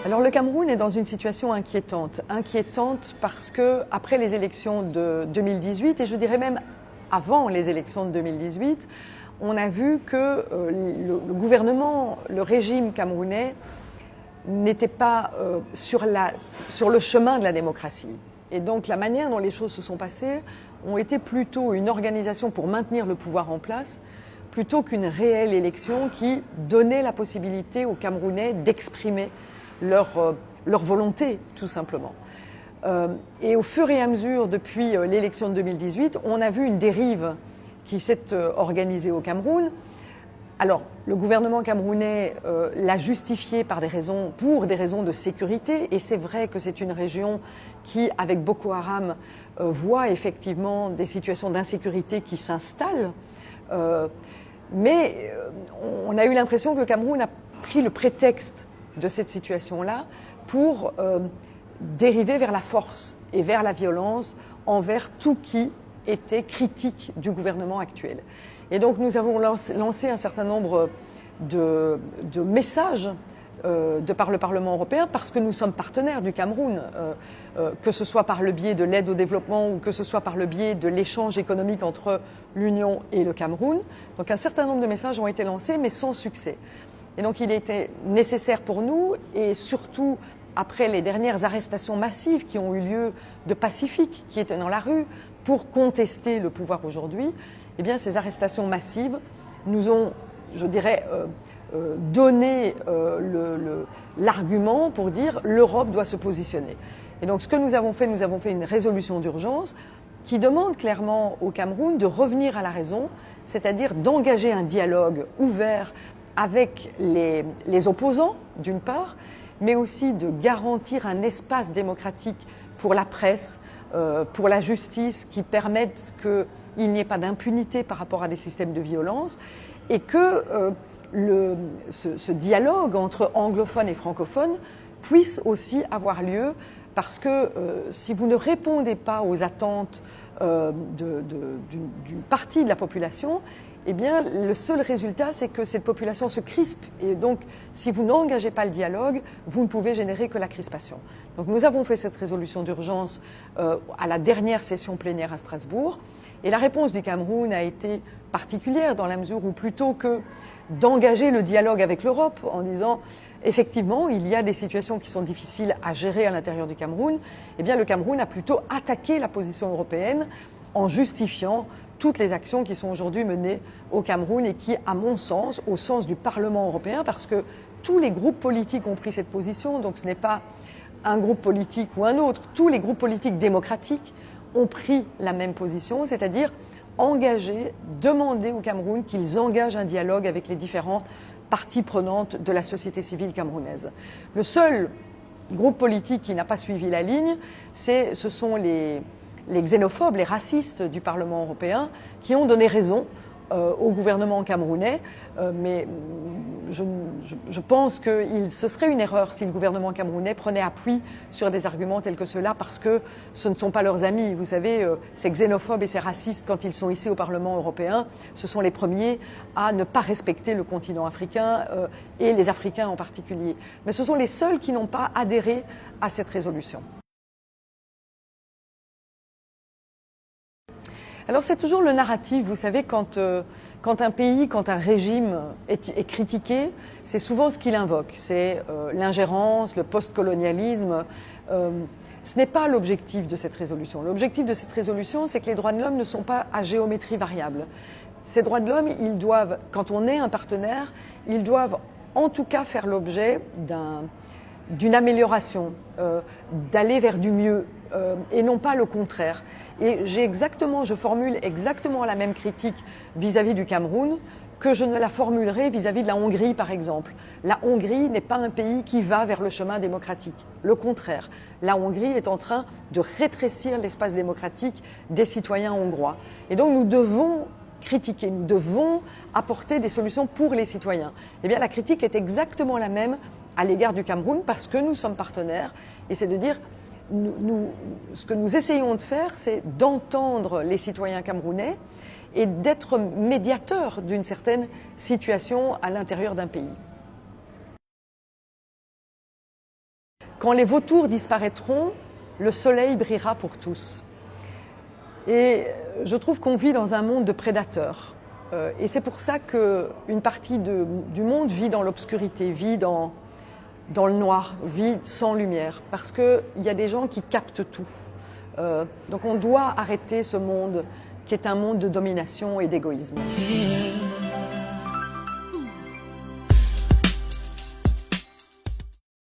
Alors le Cameroun est dans une situation inquiétante. Inquiétante parce que après les élections de 2018, et je dirais même avant les élections de 2018, on a vu que le gouvernement, le régime camerounais n'était pas sur le chemin de la démocratie. Et donc la manière dont les choses se sont passées ont été plutôt une organisation pour maintenir le pouvoir en place, plutôt qu'une réelle élection qui donnait la possibilité aux Camerounais d'exprimer leur volonté, tout simplement. Et au fur et à mesure, depuis l'élection de 2018, on a vu une dérive qui s'est organisée au Cameroun. Alors, le gouvernement camerounais l'a justifié pour des raisons de sécurité, et c'est vrai que c'est une région qui, avec Boko Haram, voit effectivement des situations d'insécurité qui s'installent. Mais on a eu l'impression que le Cameroun a pris le prétexte de cette situation-là pour dériver vers la force et vers la violence envers tout qui était critique du gouvernement actuel. Et donc nous avons lancé un certain nombre de messages de par le Parlement européen, parce que nous sommes partenaires du Cameroun, que ce soit par le biais de l'aide au développement ou que ce soit par le biais de l'échange économique entre l'Union et le Cameroun. Donc un certain nombre de messages ont été lancés, mais sans succès. Et donc il était nécessaire pour nous, et surtout après les dernières arrestations massives qui ont eu lieu de pacifiques qui étaient dans la rue pour contester le pouvoir aujourd'hui, eh bien ces arrestations massives nous ont, je dirais, donné l'argument pour dire l'Europe doit se positionner. Et donc ce que nous avons fait une résolution d'urgence qui demande clairement au Cameroun de revenir à la raison, c'est-à-dire d'engager un dialogue ouvert avec les opposants, d'une part, mais aussi de garantir un espace démocratique pour la presse, pour la justice, qui permettent qu'il n'y ait pas d'impunité par rapport à des systèmes de violence, et que ce dialogue entre anglophones et francophones puisse aussi avoir lieu, parce que si vous ne répondez pas aux attentes d'une partie de la population, eh bien, le seul résultat, c'est que cette population se crispe. Et donc, si vous n'engagez pas le dialogue, vous ne pouvez générer que la crispation. Donc, nous avons fait cette résolution d'urgence à la dernière session plénière à Strasbourg. Et la réponse du Cameroun a été particulière, dans la mesure où, plutôt que d'engager le dialogue avec l'Europe en disant effectivement il y a des situations qui sont difficiles à gérer à l'intérieur du Cameroun, eh bien le Cameroun a plutôt attaqué la position européenne en justifiant toutes les actions qui sont aujourd'hui menées au Cameroun et qui, à mon sens, au sens du Parlement européen, parce que tous les groupes politiques ont pris cette position, donc ce n'est pas un groupe politique ou un autre, tous les groupes politiques démocratiques ont pris la même position, c'est-à-dire demander au Cameroun qu'ils engagent un dialogue avec les différentes parties prenantes de la société civile camerounaise. Le seul groupe politique qui n'a pas suivi la ligne, ce sont les xénophobes, les racistes du Parlement européen, qui ont donné raison au gouvernement camerounais, mais je pense que ce serait une erreur si le gouvernement camerounais prenait appui sur des arguments tels que ceux-là, parce que ce ne sont pas leurs amis. Vous savez, ces xénophobes et ces racistes, quand ils sont ici au Parlement européen, ce sont les premiers à ne pas respecter le continent africain et les Africains en particulier. Mais ce sont les seuls qui n'ont pas adhéré à cette résolution. Alors c'est toujours le narratif, vous savez, quand un pays, quand un régime est critiqué, c'est souvent ce qu'il invoque, c'est l'ingérence, le post-colonialisme. Ce n'est pas l'objectif de cette résolution. L'objectif de cette résolution, c'est que les droits de l'homme ne sont pas à géométrie variable. Ces droits de l'homme, ils doivent, quand on est un partenaire, ils doivent en tout cas faire l'objet d'une amélioration, d'aller vers du mieux, et non pas le contraire. Et je formule exactement la même critique vis-à-vis du Cameroun que je ne la formulerai vis-à-vis de la Hongrie, par exemple. La Hongrie n'est pas un pays qui va vers le chemin démocratique. Le contraire, la Hongrie est en train de rétrécir l'espace démocratique des citoyens hongrois. Et donc nous devons critiquer, nous devons apporter des solutions pour les citoyens. Eh bien, la critique est exactement la même à l'égard du Cameroun, parce que nous sommes partenaires, et c'est de dire ce que nous essayons de faire, c'est d'entendre les citoyens camerounais et d'être médiateurs d'une certaine situation à l'intérieur d'un pays. quand les vautours disparaîtront, le soleil brillera pour tous. Et je trouve qu'on vit dans un monde de prédateurs. Et c'est pour ça qu'une partie du monde vit dans l'obscurité, vit dans le noir, vit sans lumière, parce qu'il y a des gens qui captent tout. Donc on doit arrêter ce monde qui est un monde de domination et d'égoïsme.